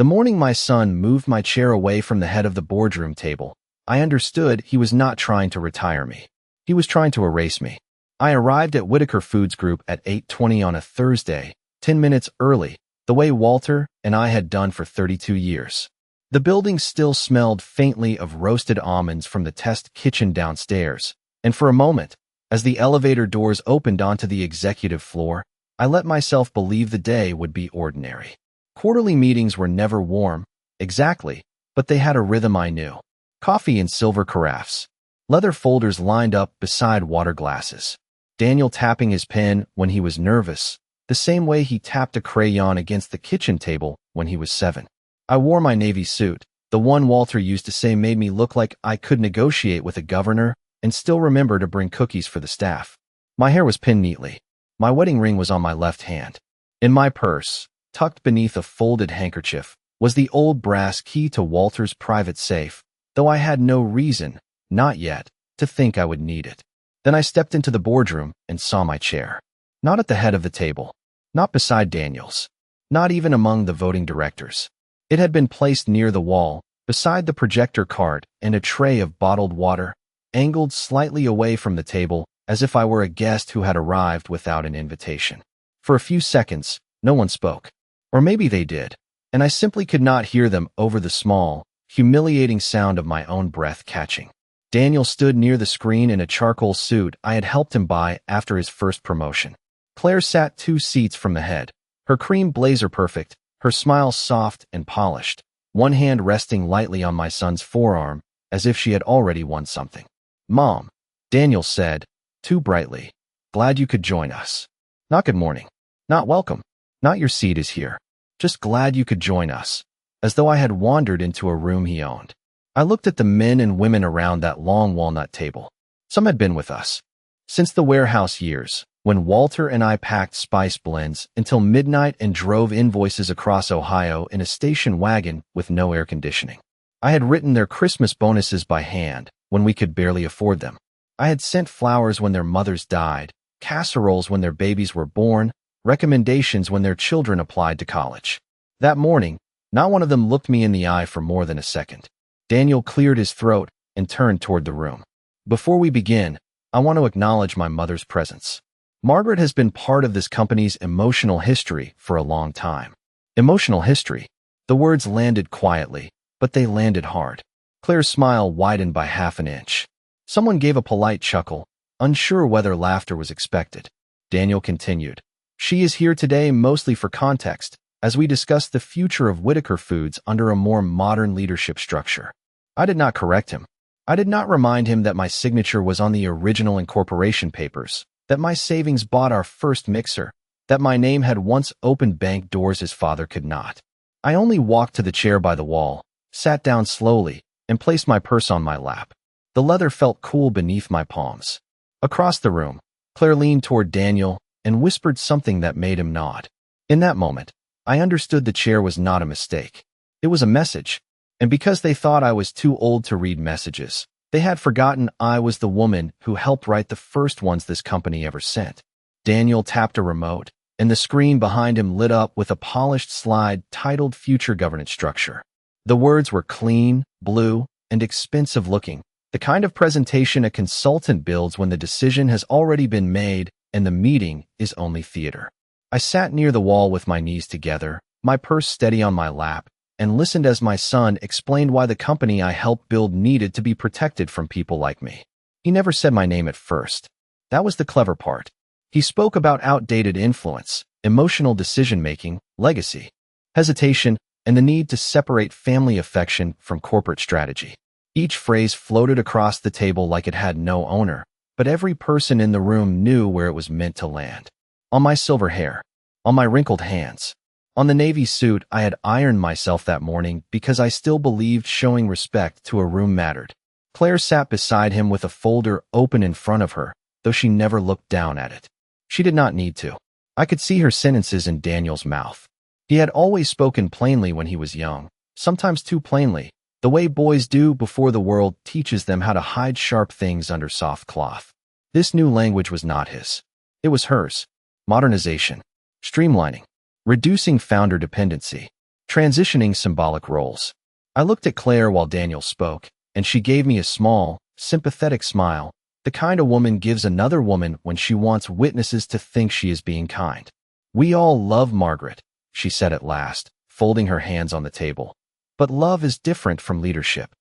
The morning my son moved my chair away from the head of the boardroom table, I understood he was not trying to retire me. He was trying to erase me. I arrived at Whitaker Foods Group at 8:20 on a Thursday, 10 minutes early, the way Walter and I had done for 32 years. The building still smelled faintly of roasted almonds from the test kitchen downstairs, and for a moment, as the elevator doors opened onto the executive floor, I let myself believe the day would be ordinary. Quarterly meetings were never warm, exactly, but they had a rhythm I knew. Coffee in silver carafes. Leather folders lined up beside water glasses. Daniel tapping his pen when he was nervous, the same way he tapped a crayon against the kitchen table when he was 7. I wore my navy suit, the one Walter used to say made me look like I could negotiate with a governor and still remember to bring cookies for the staff. My hair was pinned neatly. My wedding ring was on my left hand. In my purse, tucked beneath a folded handkerchief, was the old brass key to Walter's private safe, though I had no reason, not yet, to think I would need it. Then I stepped into the boardroom and saw my chair. Not at the head of the table, not beside Daniel's, not even among the voting directors. It had been placed near the wall, beside the projector cart and a tray of bottled water, angled slightly away from the table, as if I were a guest who had arrived without an invitation. For a few seconds, no one spoke. Or maybe they did, and I simply could not hear them over the small, humiliating sound of my own breath catching. Daniel stood near the screen in a charcoal suit I had helped him buy after his first promotion. Claire sat 2 seats from the head, her cream blazer perfect, her smile soft and polished, one hand resting lightly on my son's forearm, as if she had already won something. "Mom," Daniel said, too brightly, "glad you could join us. Not good morning. Not welcome. Not your seat is here. Just glad you could join us," as though I had wandered into a room he owned. I looked at the men and women around that long walnut table. Some had been with us since the warehouse years, when Walter and I packed spice blends until midnight and drove invoices across Ohio in a station wagon with no air conditioning. I had written their Christmas bonuses by hand when we could barely afford them. I had sent flowers when their mothers died, casseroles when their babies were born, recommendations when their children applied to college. That morning, not one of them looked me in the eye for more than a second. Daniel cleared his throat and turned toward the room. "Before we begin, I want to acknowledge my mother's presence. Margaret has been part of this company's emotional history for a long time." Emotional history. The words landed quietly, but they landed hard. Claire's smile widened by half an inch. Someone gave a polite chuckle, unsure whether laughter was expected. Daniel continued, "She is here today mostly for context, as we discuss the future of Whitaker Foods under a more modern leadership structure." I did not correct him. I did not remind him that my signature was on the original incorporation papers, that my savings bought our first mixer, that my name had once opened bank doors his father could not. I only walked to the chair by the wall, sat down slowly, and placed my purse on my lap. The leather felt cool beneath my palms. Across the room, Claire leaned toward Daniel and whispered something that made him nod. In that moment, I understood the chair was not a mistake. It was a message, and because they thought I was too old to read messages, they had forgotten I was the woman who helped write the first ones this company ever sent. Daniel tapped a remote, and the screen behind him lit up with a polished slide titled Future Governance Structure. The words were clean, blue, and expensive looking, the kind of presentation a consultant builds when the decision has already been made and the meeting is only theater. I sat near the wall with my knees together, my purse steady on my lap, and listened as my son explained why the company I helped build needed to be protected from people like me. He never said my name at first. That was the clever part. He spoke about outdated influence, emotional decision-making, legacy, hesitation, and the need to separate family affection from corporate strategy. Each phrase floated across the table like it had no owner, but every person in the room knew where it was meant to land. On my silver hair, on my wrinkled hands, on the navy suit I had ironed myself that morning because I still believed showing respect to a room mattered. Claire sat beside him with a folder open in front of her, though she never looked down at it. She did not need to. I could see her sentences in Daniel's mouth. He had always spoken plainly when he was young, sometimes too plainly, the way boys do before the world teaches them how to hide sharp things under soft cloth. This new language was not his. It was hers. Modernization. Streamlining. Reducing founder dependency. Transitioning symbolic roles. I looked at Claire while Daniel spoke, and she gave me a small, sympathetic smile, the kind a woman gives another woman when she wants witnesses to think she is being kind. "We all love Margaret," she said at last, folding her hands on the table. "But love is different from leadership."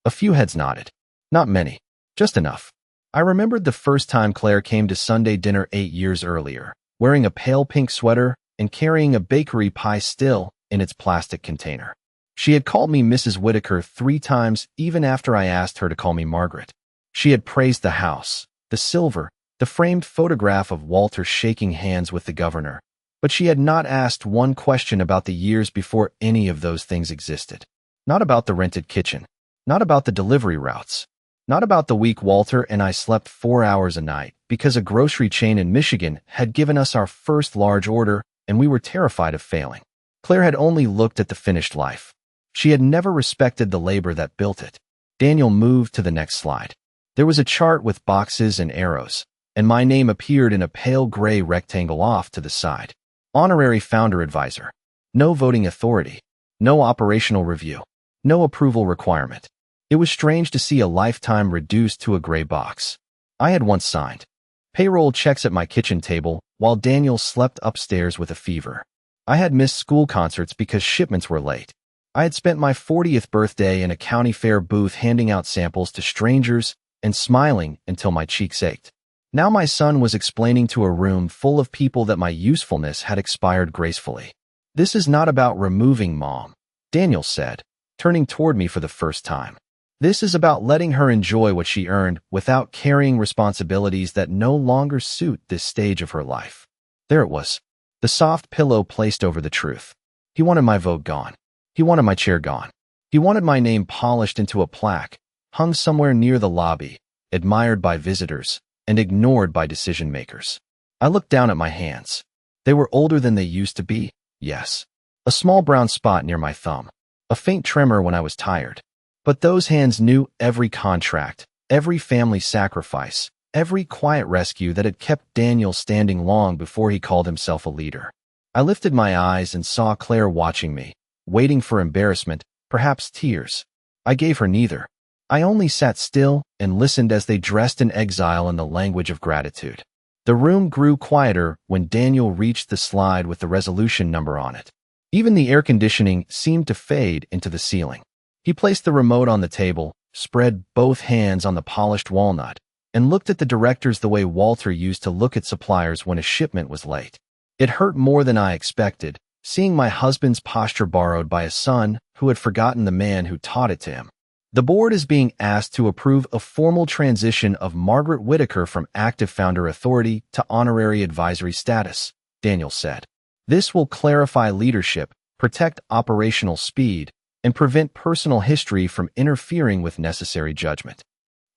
A few heads nodded. Not many. Just enough. I remembered the first time Claire came to Sunday dinner 8 years earlier, wearing a pale pink sweater and carrying a bakery pie still in its plastic container. She had called me Mrs. Whitaker 3 times even after I asked her to call me Margaret. She had praised the house, the silver, the framed photograph of Walter shaking hands with the governor, but she had not asked one question about the years before any of those things existed. Not about the rented kitchen. Not about the delivery routes. Not about the week Walter and I slept 4 hours a night because a grocery chain in Michigan had given us our first large order and we were terrified of failing. Claire had only looked at the finished life. She had never respected the labor that built it. Daniel moved to the next slide. There was a chart with boxes and arrows, and my name appeared in a pale gray rectangle off to the side. Honorary founder advisor. No voting authority. No operational review. No approval requirement. It was strange to see a lifetime reduced to a gray box. I had once signed payroll checks at my kitchen table while Daniel slept upstairs with a fever. I had missed school concerts because shipments were late. I had spent my 40th birthday in a county fair booth handing out samples to strangers and smiling until my cheeks ached. Now my son was explaining to a room full of people that my usefulness had expired gracefully. "This is not about removing Mom," Daniel said, turning toward me for the first time. "This is about letting her enjoy what she earned without carrying responsibilities that no longer suit this stage of her life." There it was, the soft pillow placed over the truth. He wanted my vote gone. He wanted my chair gone. He wanted my name polished into a plaque, hung somewhere near the lobby, admired by visitors, and ignored by decision-makers. I looked down at my hands. They were older than they used to be, yes. A small brown spot near my thumb. A faint tremor when I was tired. But those hands knew every contract, every family sacrifice, every quiet rescue that had kept Daniel standing long before he called himself a leader. I lifted my eyes and saw Claire watching me, waiting for embarrassment, perhaps tears. I gave her neither. I only sat still and listened as they dressed in exile in the language of gratitude. The room grew quieter when Daniel reached the slide with the resolution number on it. Even the air conditioning seemed to fade into the ceiling. He placed the remote on the table, spread both hands on the polished walnut, and looked at the directors the way Walter used to look at suppliers when a shipment was late. It hurt more than I expected, seeing my husband's posture borrowed by a son who had forgotten the man who taught it to him. "The board is being asked to approve a formal transition of Margaret Whitaker from active founder authority to honorary advisory status," Daniel said. "This will clarify leadership, protect operational speed, and prevent personal history from interfering with necessary judgment."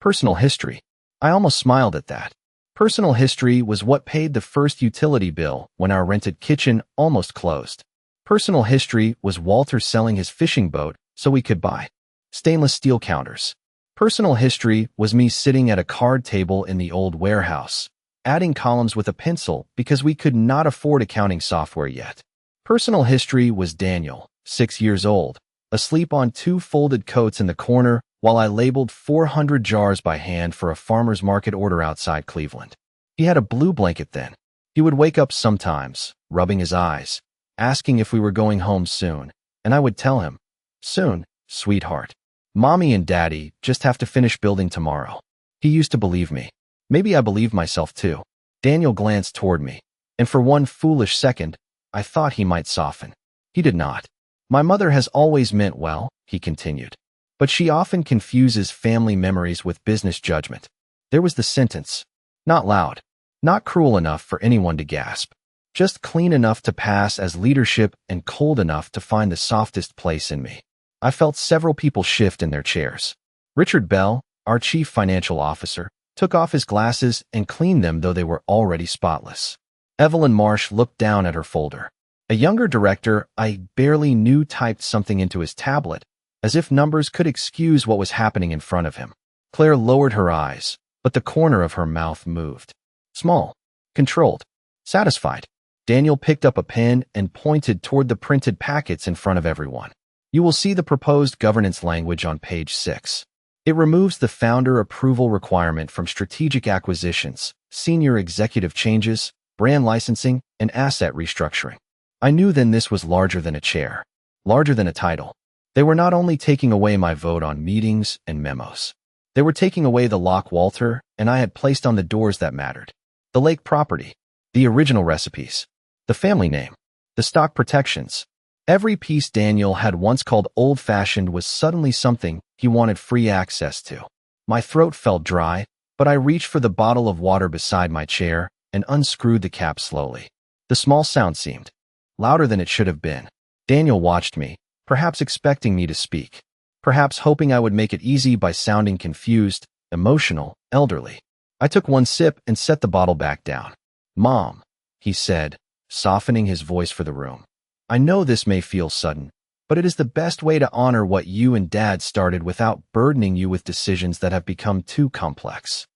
Personal history. I almost smiled at that. Personal history was what paid the first utility bill when our rented kitchen almost closed. Personal history was Walter selling his fishing boat so we could buy stainless steel counters. Personal history was me sitting at a card table in the old warehouse, adding columns with a pencil because we could not afford accounting software yet. Personal history was Daniel, 6 years old, asleep on 2 folded coats in the corner while I labeled 400 jars by hand for a farmer's market order outside Cleveland. He had a blue blanket then. He would wake up sometimes, rubbing his eyes, asking if we were going home soon, and I would tell him, "Soon, sweetheart. Mommy and Daddy just have to finish building tomorrow." He used to believe me. Maybe I believed myself too. Daniel glanced toward me, and for one foolish second, I thought he might soften. He did not. "My mother has always meant well," he continued, "but she often confuses family memories with business judgment." There was the sentence. Not loud, not cruel enough for anyone to gasp, just clean enough to pass as leadership and cold enough to find the softest place in me. I felt several people shift in their chairs. Richard Bell, our chief financial officer, took off his glasses and cleaned them though they were already spotless. Evelyn Marsh looked down at her folder. A younger director I barely knew typed something into his tablet, as if numbers could excuse what was happening in front of him. Claire lowered her eyes, but the corner of her mouth moved. Small, controlled, satisfied. Daniel picked up a pen and pointed toward the printed packets in front of everyone. You will see the proposed governance language on page 6. It removes the founder approval requirement from strategic acquisitions, senior executive changes, brand licensing, and asset restructuring. I knew then this was larger than a chair, larger than a title. They were not only taking away my vote on meetings and memos. They were taking away the lock Walter and I had placed on the doors that mattered. The lake property, the original recipes, the family name, the stock protections. Every piece Daniel had once called old-fashioned was suddenly something he wanted free access to. My throat felt dry, but I reached for the bottle of water beside my chair and unscrewed the cap slowly. The small sound seemed louder than it should have been. Daniel watched me, perhaps expecting me to speak, perhaps hoping I would make it easy by sounding confused, emotional, elderly. I took one sip and set the bottle back down. "Mom," he said, softening his voice for the room. "I know this may feel sudden, but it is the best way to honor what you and Dad started without burdening you with decisions that have become too complex."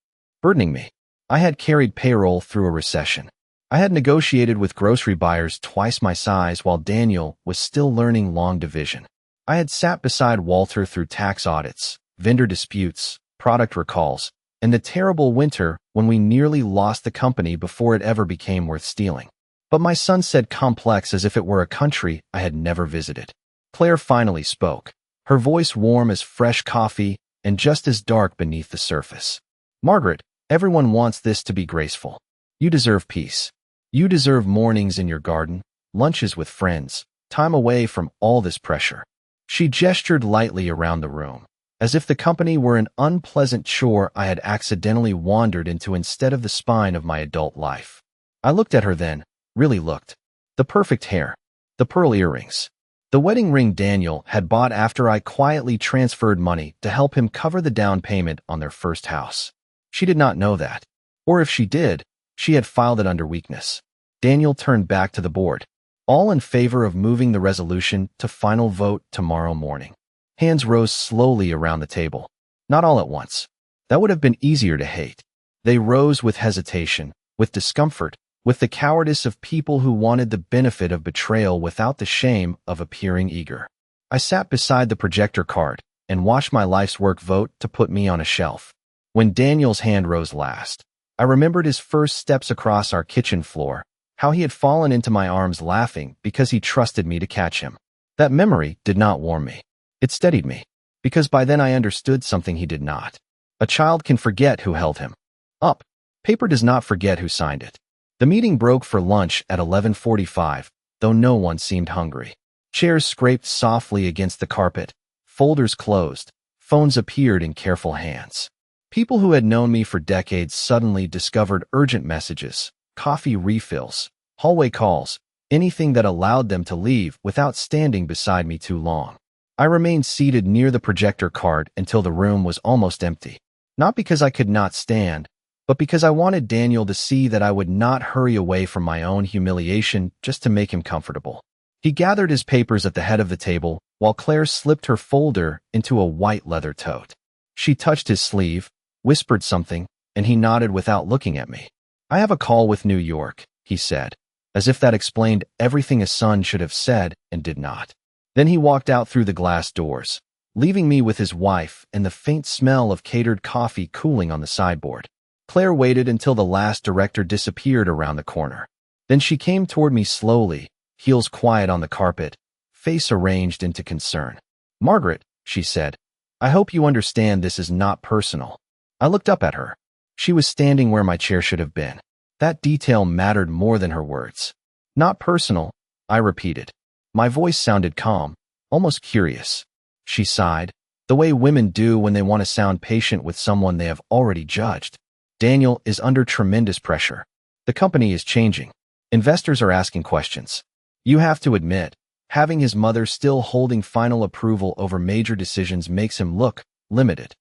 Burdening me. I had carried payroll through a recession. I had negotiated with grocery buyers twice my size while Daniel was still learning long division. I had sat beside Walter through tax audits, vendor disputes, product recalls, and the terrible winter when we nearly lost the company before it ever became worth stealing. But my son said complex as if it were a country I had never visited. Claire finally spoke, her voice warm as fresh coffee and just as dark beneath the surface. "Margaret, everyone wants this to be graceful. You deserve peace. You deserve mornings in your garden, lunches with friends, time away from all this pressure." She gestured lightly around the room, as if the company were an unpleasant chore I had accidentally wandered into instead of the spine of my adult life. I looked at her then, really looked. The perfect hair, the pearl earrings, the wedding ring Daniel had bought after I quietly transferred money to help him cover the down payment on their first house. She did not know that. Or if she did, she had filed it under weakness. Daniel turned back to the board. "All in favor of moving the resolution to final vote tomorrow morning." Hands rose slowly around the table. Not all at once. That would have been easier to hate. They rose with hesitation, with discomfort, with the cowardice of people who wanted the benefit of betrayal without the shame of appearing eager. I sat beside the projector card and watched my life's work vote to put me on a shelf. When Daniel's hand rose last, I remembered his first steps across our kitchen floor, how he had fallen into my arms laughing because he trusted me to catch him. That memory did not warm me. It steadied me, because by then I understood something he did not. A child can forget who held him up. Paper does not forget who signed it. The meeting broke for lunch at 11:45, though no one seemed hungry. Chairs scraped softly against the carpet, folders closed, phones appeared in careful hands. People who had known me for decades suddenly discovered urgent messages, coffee refills, hallway calls, anything that allowed them to leave without standing beside me too long. I remained seated near the projector card until the room was almost empty. Not because I could not stand, but because I wanted Daniel to see that I would not hurry away from my own humiliation just to make him comfortable. He gathered his papers at the head of the table, while Claire slipped her folder into a white leather tote. She touched his sleeve, whispered something, and he nodded without looking at me. "I have a call with New York," he said, as if that explained everything a son should have said and did not. Then he walked out through the glass doors, leaving me with his wife and the faint smell of catered coffee cooling on the sideboard. Claire waited until the last director disappeared around the corner. Then she came toward me slowly, heels quiet on the carpet, face arranged into concern. "Margaret," she said, "I hope you understand this is not personal." I looked up at her. She was standing where my chair should have been. That detail mattered more than her words. "Not personal," I repeated. My voice sounded calm, almost curious. She sighed, the way women do when they want to sound patient with someone they have already judged. "Daniel is under tremendous pressure. The company is changing. Investors are asking questions. You have to admit, having his mother still holding final approval over major decisions makes him look limited."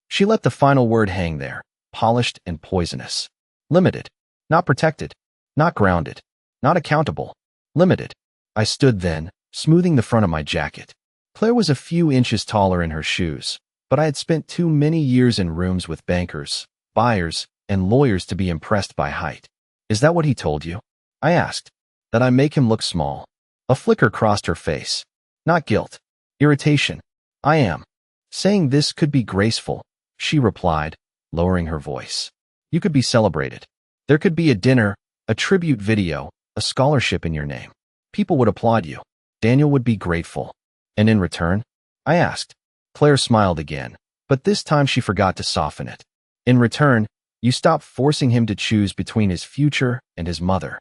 She let the final word hang there, polished and poisonous. Limited. Not protected. Not grounded. Not accountable. Limited. I stood then, smoothing the front of my jacket. Claire was a few inches taller in her shoes, but I had spent too many years in rooms with bankers, buyers, and lawyers to be impressed by height. "Is that what he told you?" I asked. That I make him look small. A flicker crossed her face. Not guilt. Irritation. I am. Saying this could be graceful, she replied, lowering her voice. You could be celebrated. There could be a dinner, a tribute video, a scholarship in your name. People would applaud you. Daniel would be grateful. And in return? I asked. Claire smiled again, but this time she forgot to soften it. In return, you stop forcing him to choose between his future and his mother.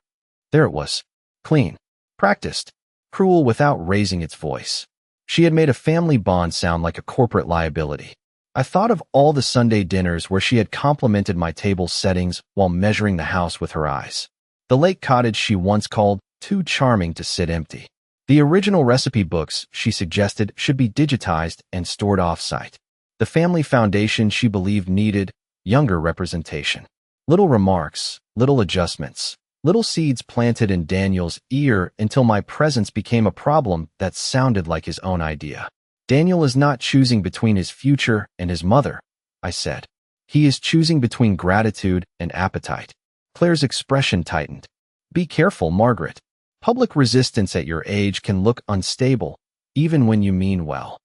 There it was. Clean. Practiced. Cruel without raising its voice. She had made a family bond sound like a corporate liability. I thought of all the Sunday dinners where she had complimented my table settings while measuring the house with her eyes. The lake cottage she once called too charming to sit empty. The original recipe books she suggested should be digitized and stored off-site. The family foundation she believed needed younger representation. Little remarks, little adjustments, little seeds planted in Daniel's ear until my presence became a problem that sounded like his own idea. Daniel is not choosing between his future and his mother, I said. He is choosing between gratitude and appetite. Claire's expression tightened. Be careful, Margaret. Public resistance at your age can look unstable, even when you mean well.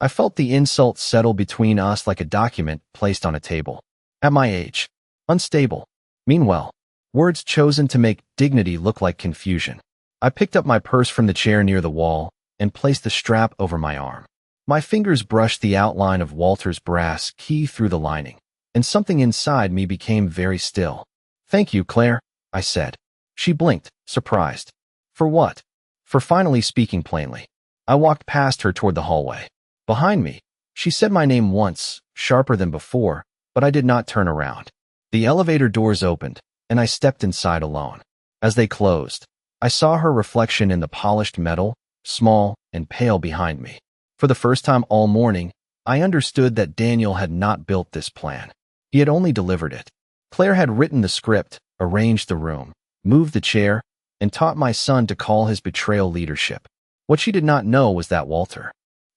I felt the insult settle between us like a document placed on a table. At my age. Unstable. Mean well. Words chosen to make dignity look like confusion. I picked up my purse from the chair near the wall and placed the strap over my arm. My fingers brushed the outline of Walter's brass key through the lining, and something inside me became very still. Thank you, Claire, I said. She blinked, surprised. For what? For finally speaking plainly. I walked past her toward the hallway. Behind me, she said my name once, sharper than before, but I did not turn around. The elevator doors opened, and I stepped inside alone. As they closed, I saw her reflection in the polished metal, small and pale behind me. For the first time all morning, I understood that Daniel had not built this plan. He had only delivered it. Claire had written the script, arranged the room, moved the chair, and taught my son to call his betrayal leadership. What she did not know was that Walter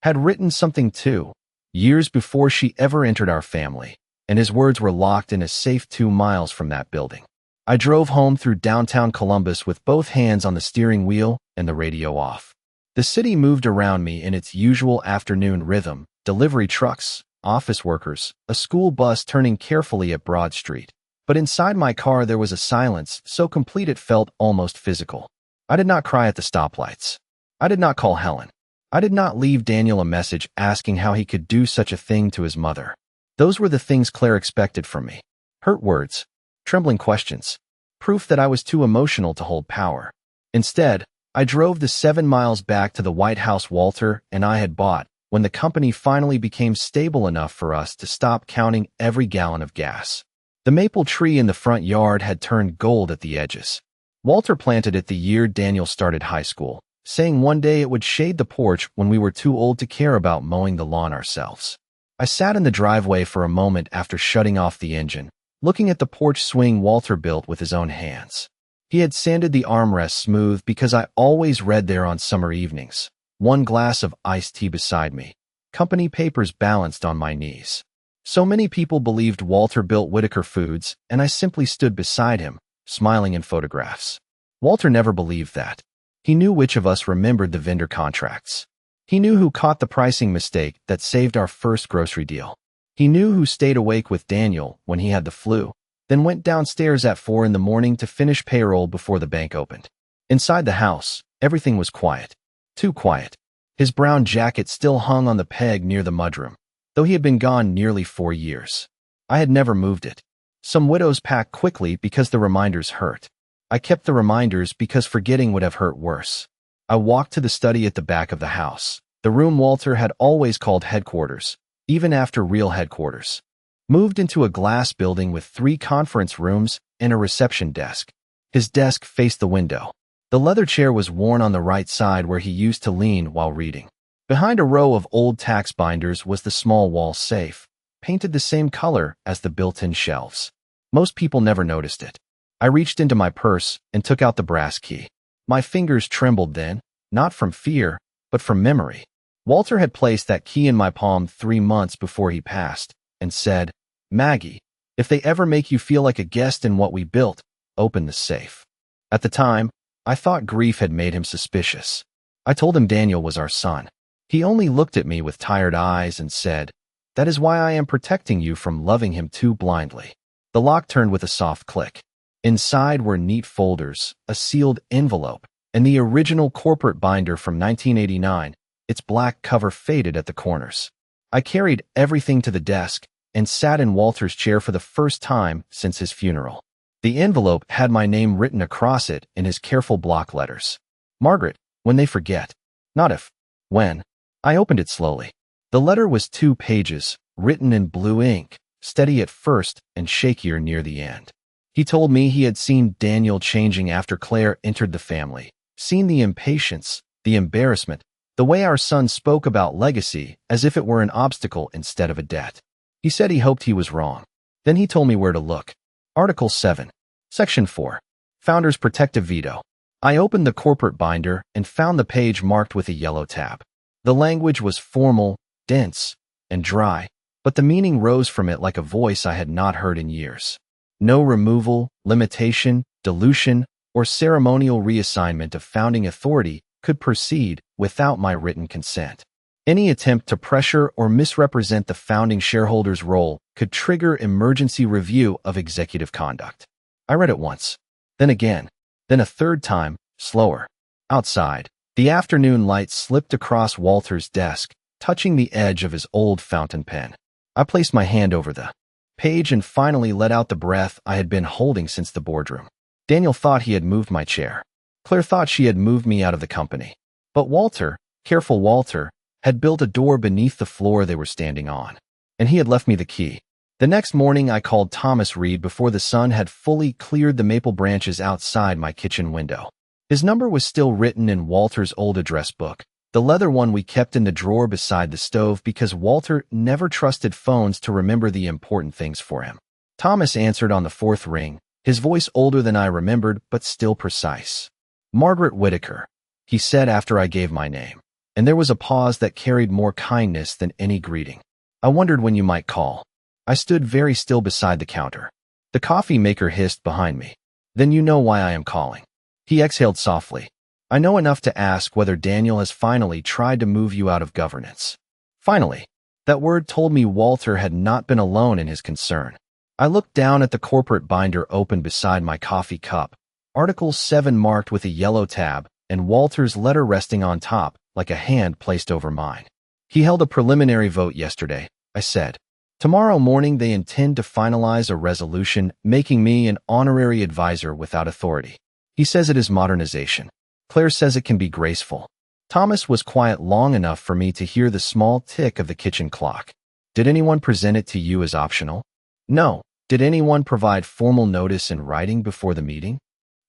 had written something too, years before she ever entered our family, and his words were locked in a safe 2 miles from that building. I drove home through downtown Columbus with both hands on the steering wheel and the radio off. The city moved around me in its usual afternoon rhythm, delivery trucks, office workers, a school bus turning carefully at Broad Street. But inside my car there was a silence so complete it felt almost physical. I did not cry at the stoplights. I did not call Helen. I did not leave Daniel a message asking how he could do such a thing to his mother. Those were the things Claire expected from me. Hurt words, trembling questions, proof that I was too emotional to hold power. Instead, I drove the 7 miles back to the White House Walter and I had bought when the company finally became stable enough for us to stop counting every gallon of gas. The maple tree in the front yard had turned gold at the edges. Walter planted it the year Daniel started high school, saying one day it would shade the porch when we were too old to care about mowing the lawn ourselves. I sat in the driveway for a moment after shutting off the engine, looking at the porch swing Walter built with his own hands. He had sanded the armrests smooth because I always read there on summer evenings. 1 glass of iced tea beside me, company papers balanced on my knees. So many people believed Walter built Whitaker Foods, and I simply stood beside him, smiling in photographs. Walter never believed that. He knew which of us remembered the vendor contracts. He knew who caught the pricing mistake that saved our first grocery deal. He knew who stayed awake with Daniel when he had the flu, then went downstairs at 4 a.m. to finish payroll before the bank opened. Inside the house, everything was quiet. Too quiet. His brown jacket still hung on the peg near the mudroom, though he had been gone nearly 4 years. I had never moved it. Some widows pack quickly because the reminders hurt. I kept the reminders because forgetting would have hurt worse. I walked to the study at the back of the house, the room Walter had always called headquarters, even after real headquarters. Moved into a glass building with 3 conference rooms and a reception desk. His desk faced the window. The leather chair was worn on the right side where he used to lean while reading. Behind a row of old tax binders was the small wall safe, painted the same color as the built-in shelves. Most people never noticed it. I reached into my purse and took out the brass key. My fingers trembled then, not from fear, but from memory. Walter had placed that key in my palm 3 months before he passed, and said, "Maggie, if they ever make you feel like a guest in what we built, open the safe." At the time, I thought grief had made him suspicious. I told him Daniel was our son. He only looked at me with tired eyes and said, "That is why I am protecting you from loving him too blindly." The lock turned with a soft click. Inside were neat folders, a sealed envelope, and the original corporate binder from 1989, its black cover faded at the corners. I carried everything to the desk and sat in Walter's chair for the first time since his funeral. The envelope had my name written across it in his careful block letters. Margaret, when they forget. Not if. When. I opened it slowly. The letter was 2 pages, written in blue ink, steady at first and shakier near the end. He told me he had seen Daniel changing after Claire entered the family, seen the impatience, the embarrassment, the way our son spoke about legacy as if it were an obstacle instead of a debt. He said he hoped he was wrong. Then he told me where to look. Article 7, Section 4, Founders Protective Veto. I opened the corporate binder and found the page marked with a yellow tab. The language was formal, dense, and dry, but the meaning rose from it like a voice I had not heard in years. No removal, limitation, dilution, or ceremonial reassignment of founding authority could proceed without my written consent. Any attempt to pressure or misrepresent the founding shareholders' role could trigger emergency review of executive conduct. I read it once, then again, then a third time, slower. Outside, the afternoon light slipped across Walter's desk, touching the edge of his old fountain pen. I placed my hand over the page and finally let out the breath I had been holding since the boardroom. Daniel thought he had moved my chair. Claire thought she had moved me out of the company. But Walter, careful Walter, had built a door beneath the floor they were standing on. And he had left me the key. The next morning I called Thomas Reed before the sun had fully cleared the maple branches outside my kitchen window. His number was still written in Walter's old address book, the leather one we kept in the drawer beside the stove because Walter never trusted phones to remember the important things for him. Thomas answered on the 4th ring, his voice older than I remembered but still precise. "Margaret Whitaker," he said after I gave my name, and there was a pause that carried more kindness than any greeting. "I wondered when you might call." I stood very still beside the counter. The coffee maker hissed behind me. "Then you know why I am calling." He exhaled softly. "I know enough to ask whether Daniel has finally tried to move you out of governance." Finally. That word told me Walter had not been alone in his concern. I looked down at the corporate binder open beside my coffee cup, Article 7 marked with a yellow tab, and Walter's letter resting on top, like a hand placed over mine. "He held a preliminary vote yesterday," I said. "Tomorrow morning they intend to finalize a resolution making me an honorary advisor without authority. He says it is modernization. Claire says it can be graceful." Thomas was quiet long enough for me to hear the small tick of the kitchen clock. "Did anyone present it to you as optional?" "No." "Did anyone provide formal notice in writing before the meeting?"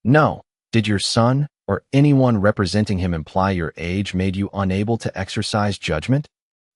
"No." "Did your son or anyone representing him imply your age made you unable to exercise judgment?"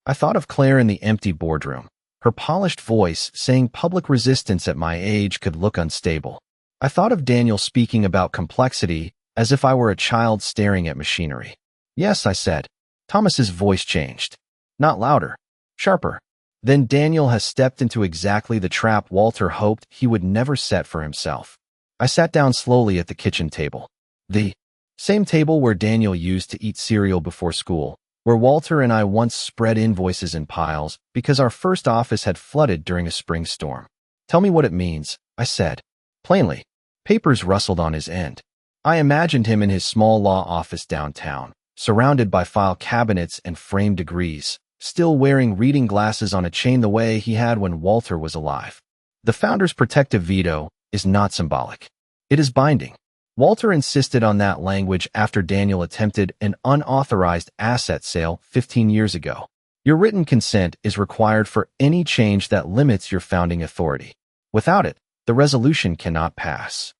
I thought of Claire in the empty boardroom, her polished voice saying public resistance at my age could look unstable. I thought of Daniel speaking about complexity as if I were a child staring at machinery. "Yes," I said. Thomas's voice changed. Not louder, sharper. "Then Daniel has stepped into exactly the trap Walter hoped he would never set for himself." I sat down slowly at the kitchen table. The same table where Daniel used to eat cereal before school, where Walter and I once spread invoices in piles because our first office had flooded during a spring storm. "Tell me what it means," I said. Plainly. Papers rustled on his end. I imagined him in his small law office downtown, surrounded by file cabinets and framed degrees, still wearing reading glasses on a chain the way he had when Walter was alive. The founder's protective veto is not symbolic. It is binding. Walter insisted on that language after Daniel attempted an unauthorized asset sale 15 years ago. Your written consent is required for any change that limits your founding authority. Without it, the resolution cannot pass.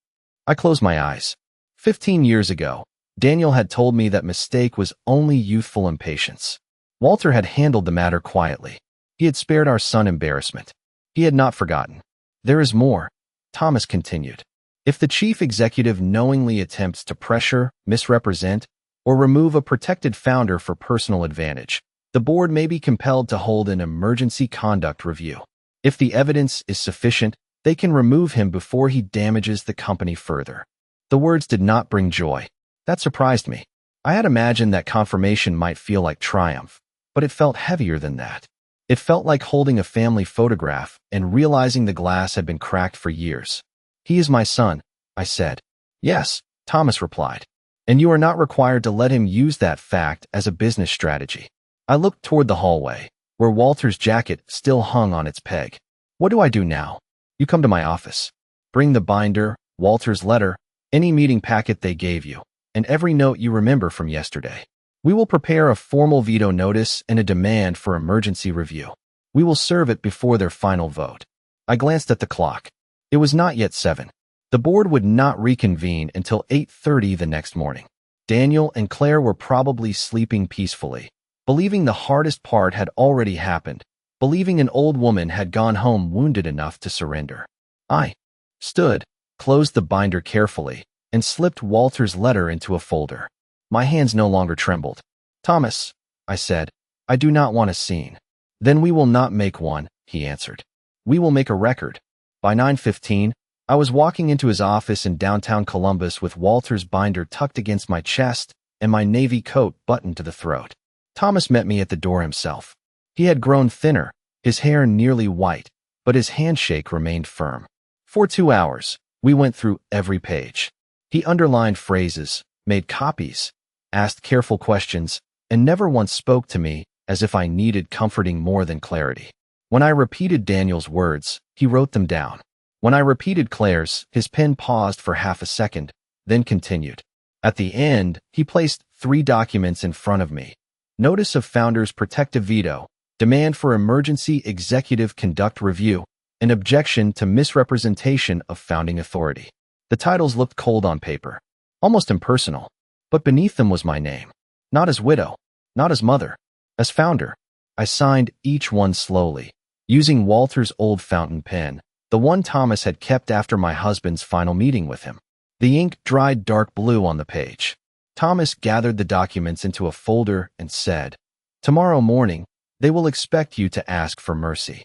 I closed my eyes. 15 years ago, Daniel had told me that mistake was only youthful impatience. Walter had handled the matter quietly. He had spared our son embarrassment. He had not forgotten. "There is more," Thomas continued. "If the chief executive knowingly attempts to pressure, misrepresent, or remove a protected founder for personal advantage, the board may be compelled to hold an emergency conduct review. If the evidence is sufficient, they can remove him before he damages the company further." The words did not bring joy. That surprised me. I had imagined that confirmation might feel like triumph, but it felt heavier than that. It felt like holding a family photograph and realizing the glass had been cracked for years. "He is my son," I said. "Yes," Thomas replied. "And you are not required to let him use that fact as a business strategy." I looked toward the hallway, where Walter's jacket still hung on its peg. "What do I do now?" "You come to my office. Bring the binder, Walter's letter, any meeting packet they gave you, and every note you remember from yesterday. We will prepare a formal veto notice and a demand for emergency review. We will serve it before their final vote." I glanced at the clock. It was not yet 7. The board would not reconvene until 8:30 the next morning. Daniel and Claire were probably sleeping peacefully, believing the hardest part had already happened, believing an old woman had gone home wounded enough to surrender. I stood, closed the binder carefully, and slipped Walter's letter into a folder. My hands no longer trembled. "Thomas," I said, "I do not want a scene." "Then we will not make one," he answered. "We will make a record." By 9:15, I was walking into his office in downtown Columbus with Walter's binder tucked against my chest and my navy coat buttoned to the throat. Thomas met me at the door himself. He had grown thinner, his hair nearly white, but his handshake remained firm. For 2 hours, we went through every page. He underlined phrases, made copies, asked careful questions, and never once spoke to me as if I needed comforting more than clarity. When I repeated Daniel's words, he wrote them down. When I repeated Claire's, his pen paused for half a second, then continued. At the end, he placed 3 documents in front of me. Notice of Founder's Protective Veto, Demand for Emergency Executive Conduct Review, and Objection to Misrepresentation of Founding Authority. The titles looked cold on paper, almost impersonal, but beneath them was my name. Not as widow, not as mother, as founder. I signed each one slowly, using Walter's old fountain pen, the one Thomas had kept after my husband's final meeting with him. The ink dried dark blue on the page. Thomas gathered the documents into a folder and said, "Tomorrow morning, they will expect you to ask for mercy."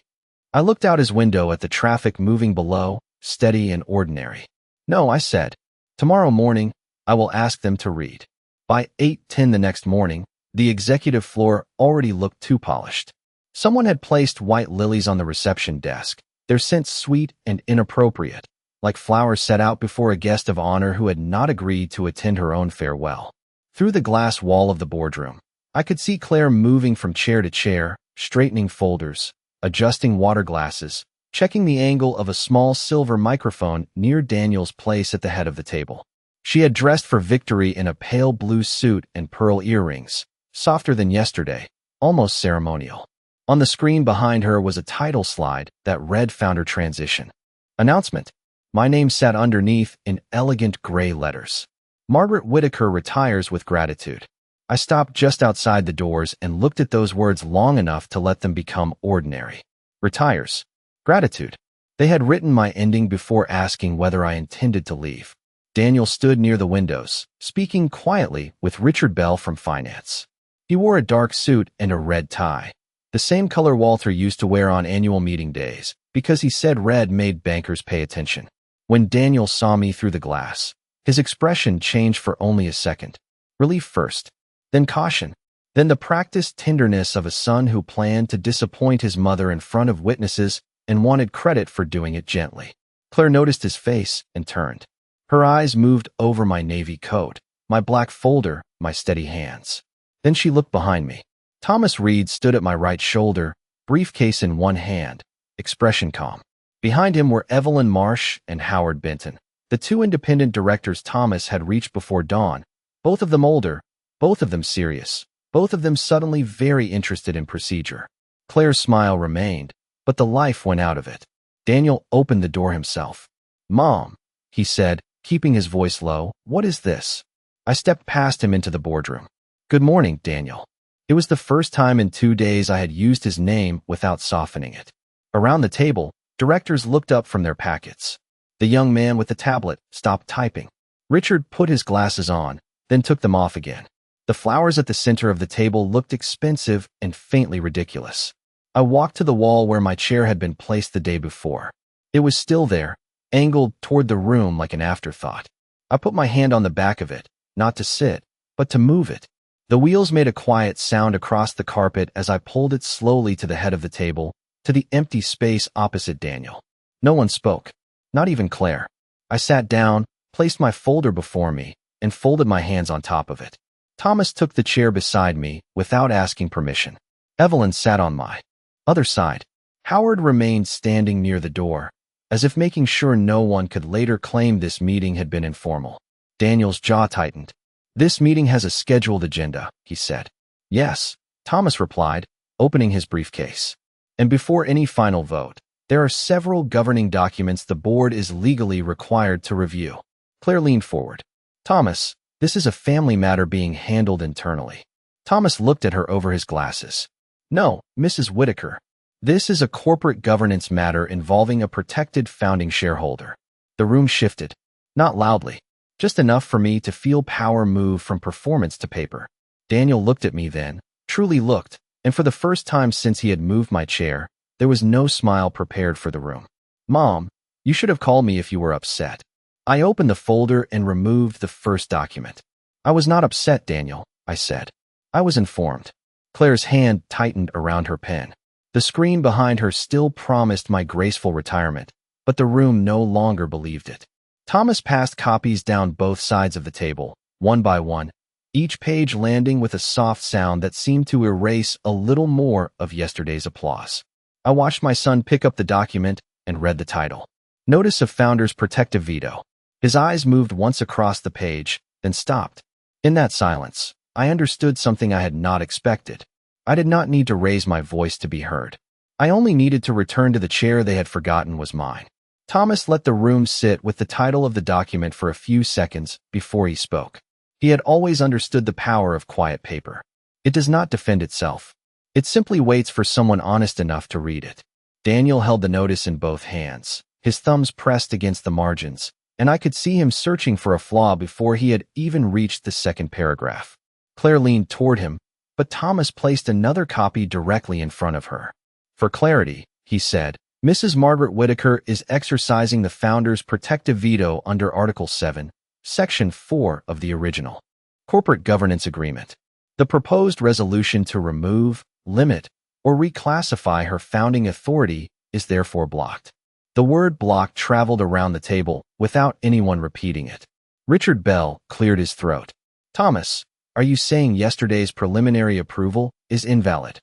I looked out his window at the traffic moving below, steady and ordinary. "No," I said. "Tomorrow morning, I will ask them to read." By 8:10 the next morning, the executive floor already looked too polished. Someone had placed white lilies on the reception desk, their scent sweet and inappropriate, like flowers set out before a guest of honor who had not agreed to attend her own farewell. Through the glass wall of the boardroom, I could see Claire moving from chair to chair, straightening folders, adjusting water glasses, checking the angle of a small silver microphone near Daniel's place at the head of the table. She had dressed for victory in a pale blue suit and pearl earrings, softer than yesterday, almost ceremonial. On the screen behind her was a title slide that read Founder Transition. Announcement. My name sat underneath in elegant gray letters. Margaret Whitaker retires with gratitude. I stopped just outside the doors and looked at those words long enough to let them become ordinary. Retires. Gratitude. They had written my ending before asking whether I intended to leave. Daniel stood near the windows, speaking quietly with Richard Bell from finance. He wore a dark suit and a red tie, the same color Walter used to wear on annual meeting days, because he said red made bankers pay attention. When Daniel saw me through the glass, his expression changed for only a second. Relief first, then caution, then the practiced tenderness of a son who planned to disappoint his mother in front of witnesses and wanted credit for doing it gently. Claire noticed his face and turned. Her eyes moved over my navy coat, my black folder, my steady hands. Then she looked behind me. Thomas Reed stood at my right shoulder, briefcase in one hand, expression calm. Behind him were Evelyn Marsh and Howard Benton, the 2 independent directors Thomas had reached before dawn, both of them older, both of them serious, both of them suddenly very interested in procedure. Claire's smile remained, but the life went out of it. Daniel opened the door himself. "Mom," he said, keeping his voice low, "what is this?" I stepped past him into the boardroom. "Good morning, Daniel." It was the first time in 2 days I had used his name without softening it. Around the table, directors looked up from their packets. The young man with the tablet stopped typing. Richard put his glasses on, then took them off again. The flowers at the center of the table looked expensive and faintly ridiculous. I walked to the wall where my chair had been placed the day before. It was still there, angled toward the room like an afterthought. I put my hand on the back of it, not to sit, but to move it. The wheels made a quiet sound across the carpet as I pulled it slowly to the head of the table, to the empty space opposite Daniel. No one spoke, not even Claire. I sat down, placed my folder before me, and folded my hands on top of it. Thomas took the chair beside me without asking permission. Evelyn sat on my other side. Howard remained standing near the door, as if making sure no one could later claim this meeting had been informal. Daniel's jaw tightened. "This meeting has a scheduled agenda," he said. "Yes," Thomas replied, opening his briefcase. "And before any final vote, there are several governing documents the board is legally required to review." Claire leaned forward. "Thomas, this is a family matter being handled internally." Thomas looked at her over his glasses. "No, Mrs. Whitaker. This is a corporate governance matter involving a protected founding shareholder." The room shifted. Not loudly, just enough for me to feel power move from performance to paper. Daniel looked at me then, truly looked, and for the first time since he had moved my chair, there was no smile prepared for the room. "Mom, you should have called me if you were upset." I opened the folder and removed the first document. "I was not upset, Daniel," I said. "I was informed." Claire's hand tightened around her pen. The screen behind her still promised my graceful retirement, but the room no longer believed it. Thomas passed copies down both sides of the table, one by one, each page landing with a soft sound that seemed to erase a little more of yesterday's applause. I watched my son pick up the document and read the title. "Notice of Founder's Protective Veto." His eyes moved once across the page, then stopped. In that silence, I understood something I had not expected. I did not need to raise my voice to be heard. I only needed to return to the chair they had forgotten was mine. Thomas let the room sit with the title of the document for a few seconds before he spoke. He had always understood the power of quiet paper. It does not defend itself. It simply waits for someone honest enough to read it. Daniel held the notice in both hands, his thumbs pressed against the margins, and I could see him searching for a flaw before he had even reached the second paragraph. Claire leaned toward him, but Thomas placed another copy directly in front of her. "For clarity," he said, "Mrs. Margaret Whitaker is exercising the founder's protective veto under Article 7, Section 4 of the original Corporate Governance Agreement. The proposed resolution to remove, limit, or reclassify her founding authority is therefore blocked." The word block traveled around the table without anyone repeating it. Richard Bell cleared his throat. "Thomas, are you saying yesterday's preliminary approval is invalid?"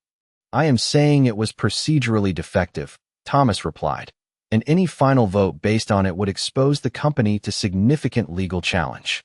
"I am saying it was procedurally defective," Thomas replied, "and any final vote based on it would expose the company to significant legal challenge."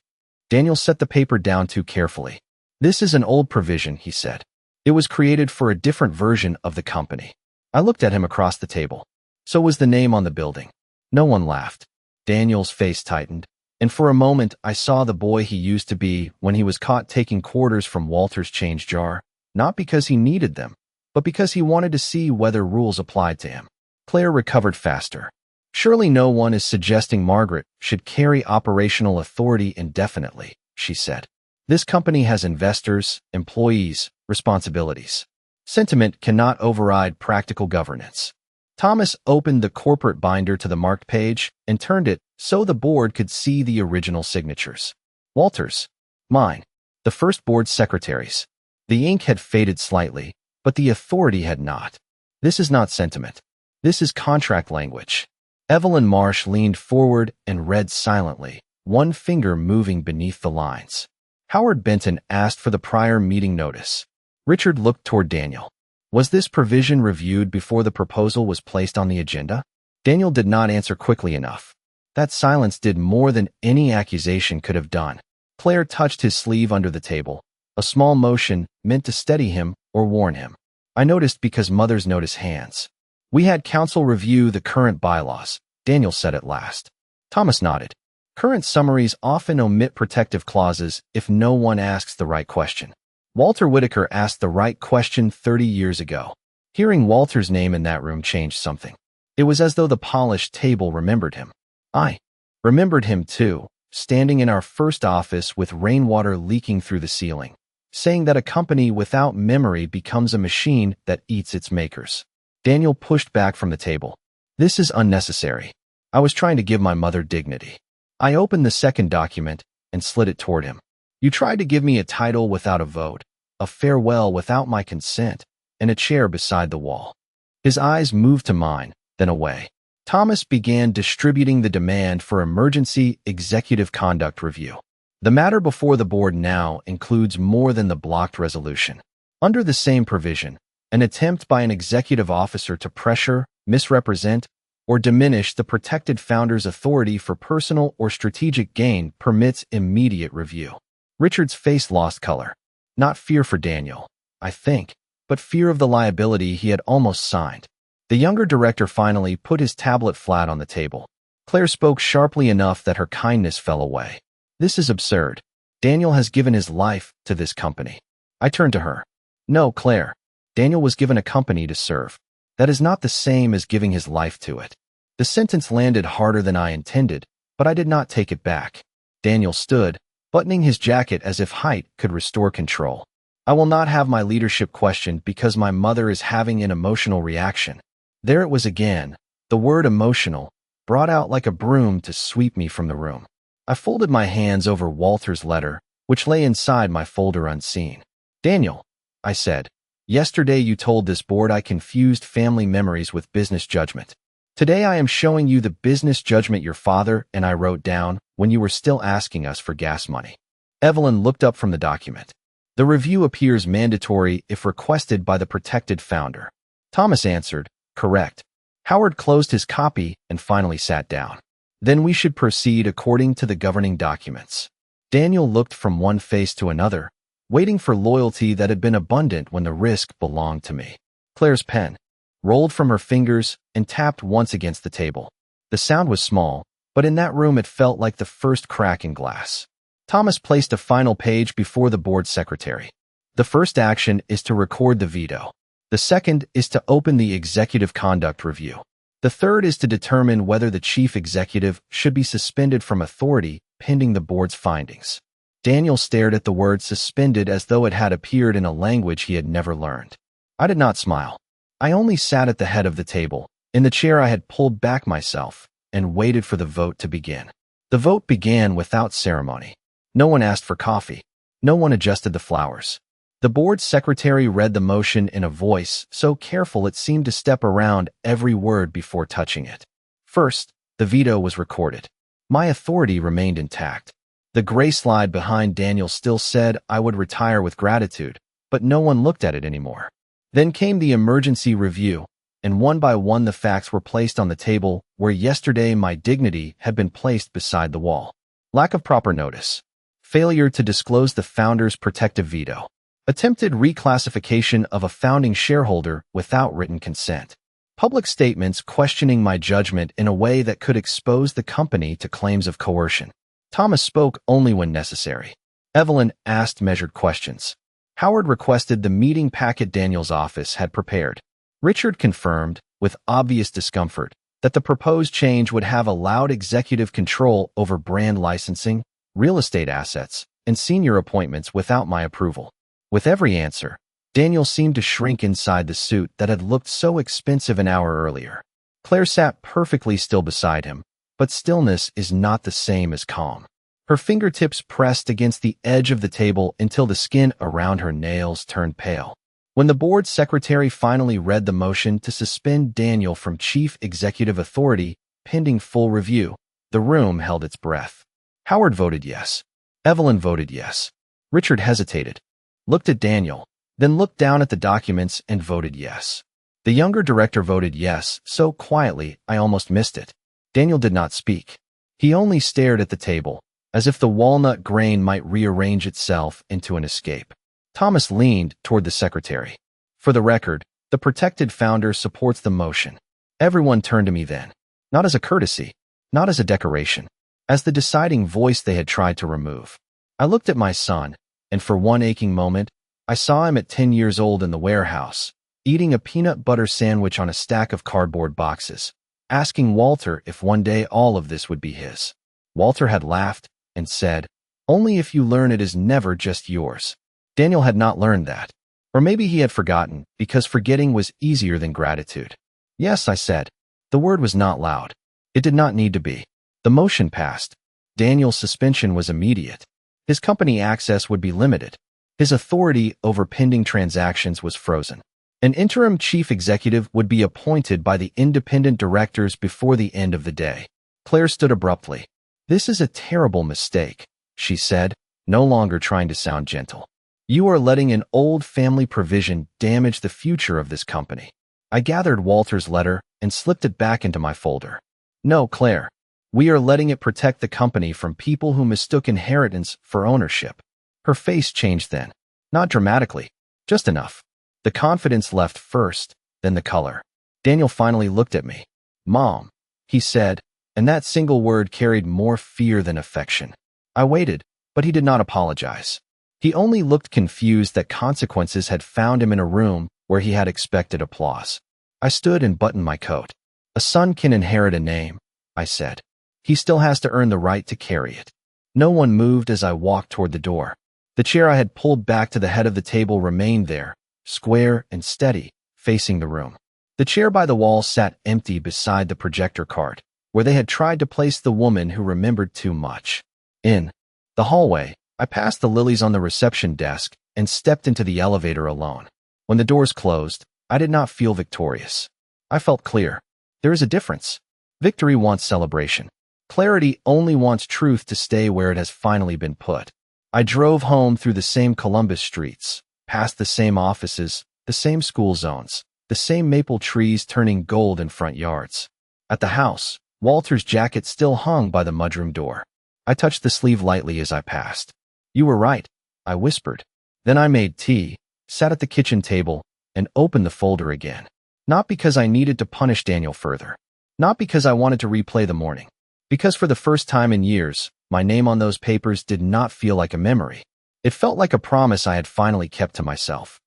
Daniel set the paper down too carefully. "This is an old provision," he said. "It was created for a different version of the company." I looked at him across the table. "So was the name on the building." No one laughed. Daniel's face tightened, and for a moment I saw the boy he used to be when he was caught taking quarters from Walter's change jar, not because he needed them, but because he wanted to see whether rules applied to him. Claire recovered faster. "Surely no one is suggesting Margaret should carry operational authority indefinitely," she said. "This company has investors, employees, responsibilities. Sentiment cannot override practical governance." Thomas opened the corporate binder to the marked page and turned it so the board could see the original signatures. Walter's. Mine. The first board secretary's. The ink had faded slightly, but the authority had not. "This is not sentiment. This is contract language." Evelyn Marsh leaned forward and read silently, one finger moving beneath the lines. Howard Benton asked for the prior meeting notice. Richard looked toward Daniel. Was this provision reviewed before the proposal was placed on the agenda? Daniel did not answer quickly enough. That silence did more than any accusation could have done. Claire touched his sleeve under the table, a small motion meant to steady him or warn him. I noticed because mothers notice hands. "We had council review the current bylaws," Daniel said at last. Thomas nodded. "Current summaries often omit protective clauses if no one asks the right question. Walter Whitaker asked the right question 30 years ago. Hearing Walter's name in that room changed something. It was as though the polished table remembered him. I remembered him too, standing in our first office with rainwater leaking through the ceiling, saying that a company without memory becomes a machine that eats its makers. Daniel pushed back from the table. "This is unnecessary. I was trying to give my mother dignity." I opened the second document and slid it toward him. You tried to give me a title without a vote, a farewell without my consent, and a chair beside the wall. His eyes moved to mine, then away. Thomas began distributing the demand for emergency executive conduct review. The matter before the board now includes more than the blocked resolution. Under the same provision, an attempt by an executive officer to pressure, misrepresent, or diminish the protected founder's authority for personal or strategic gain permits immediate review. Richard's face lost color. Not fear for Daniel, I think, but fear of the liability he had almost signed. The younger director finally put his tablet flat on the table. Claire spoke sharply enough that her kindness fell away. This is absurd. Daniel has given his life to this company. I turned to her. No, Claire. Daniel was given a company to serve. That is not the same as giving his life to it. The sentence landed harder than I intended, but I did not take it back. Daniel stood, buttoning his jacket as if height could restore control. I will not have my leadership questioned because my mother is having an emotional reaction. There it was again, the word emotional, brought out like a broom to sweep me from the room. I folded my hands over Walter's letter, which lay inside my folder unseen. Daniel, I said, yesterday you told this board I confused family memories with business judgment. Today I am showing you the business judgment your father and I wrote down when you were still asking us for gas money. Evelyn looked up from the document. The review appears mandatory if requested by the protected founder. Thomas answered, correct. Howard closed his copy and finally sat down. Then we should proceed according to the governing documents. Daniel looked from one face to another, waiting for loyalty that had been abundant when the risk belonged to me. Claire's pen rolled from her fingers and tapped once against the table. The sound was small, but in that room it felt like the first crack in glass. Thomas placed a final page before the board secretary. The first action is to record the veto. The second is to open the executive conduct review. The third is to determine whether the chief executive should be suspended from authority pending the board's findings. Daniel stared at the word suspended as though it had appeared in a language he had never learned. I did not smile. I only sat at the head of the table, in the chair I had pulled back myself, and waited for the vote to begin. The vote began without ceremony. No one asked for coffee. No one adjusted the flowers. The board secretary read the motion in a voice so careful it seemed to step around every word before touching it. First, the veto was recorded. My authority remained intact. The gray slide behind Daniel still said I would retire with gratitude, but no one looked at it anymore. Then came the emergency review, and one by one the facts were placed on the table where yesterday my dignity had been placed beside the wall. Lack of proper notice. Failure to disclose the founder's protective veto. Attempted reclassification of a founding shareholder without written consent. Public statements questioning my judgment in a way that could expose the company to claims of coercion. Thomas spoke only when necessary. Evelyn asked measured questions. Howard requested the meeting packet Daniel's office had prepared. Richard confirmed, with obvious discomfort, that the proposed change would have allowed executive control over brand licensing, real estate assets, and senior appointments without my approval. With every answer, Daniel seemed to shrink inside the suit that had looked so expensive an hour earlier. Claire sat perfectly still beside him, but stillness is not the same as calm. Her fingertips pressed against the edge of the table until the skin around her nails turned pale. When the board secretary finally read the motion to suspend Daniel from chief executive authority pending full review, the room held its breath. Howard voted yes. Evelyn voted yes. Richard hesitated, looked at Daniel, then looked down at the documents and voted yes. The younger director voted yes, so quietly I almost missed it. Daniel did not speak. He only stared at the table, as if the walnut grain might rearrange itself into an escape. Thomas leaned toward the secretary. For the record, the protected founder supports the motion. Everyone turned to me then, not as a courtesy, not as a decoration, as the deciding voice they had tried to remove. I looked at my son, and for one aching moment, I saw him at 10 years old in the warehouse, eating a peanut butter sandwich on a stack of cardboard boxes, asking Walter if one day all of this would be his. Walter had laughed and said, "Only if you learn it is never just yours." Daniel had not learned that. Or maybe he had forgotten, because forgetting was easier than gratitude. Yes, I said. The word was not loud. It did not need to be. The motion passed. Daniel's suspension was immediate. His company access would be limited. His authority over pending transactions was frozen. An interim chief executive would be appointed by the independent directors before the end of the day. Claire stood abruptly. "This is a terrible mistake," she said, no longer trying to sound gentle. "You are letting an old family provision damage the future of this company." I gathered Walter's letter and slipped it back into my folder. "No, Claire. We are letting it protect the company from people who mistook inheritance for ownership." Her face changed then. Not dramatically, just enough. The confidence left first, then the color. Daniel finally looked at me. "Mom," he said, and that single word carried more fear than affection. I waited, but he did not apologize. He only looked confused that consequences had found him in a room where he had expected applause. I stood and buttoned my coat. "A son can inherit a name," I said. "He still has to earn the right to carry it." No one moved as I walked toward the door. The chair I had pulled back to the head of the table remained there, square and steady, facing the room. The chair by the wall sat empty beside the projector cart, where they had tried to place the woman who remembered too much. In the hallway, I passed the lilies on the reception desk and stepped into the elevator alone. When the doors closed, I did not feel victorious. I felt clear. There is a difference. Victory wants celebration. Clarity only wants truth to stay where it has finally been put. I drove home through the same Columbus streets, past the same offices, the same school zones, the same maple trees turning gold in front yards. At the house, Walter's jacket still hung by the mudroom door. I touched the sleeve lightly as I passed. "You were right," I whispered. Then I made tea, sat at the kitchen table, and opened the folder again. Not because I needed to punish Daniel further. Not because I wanted to replay the morning. Because for the first time in years, my name on those papers did not feel like a memory. It felt like a promise I had finally kept to myself.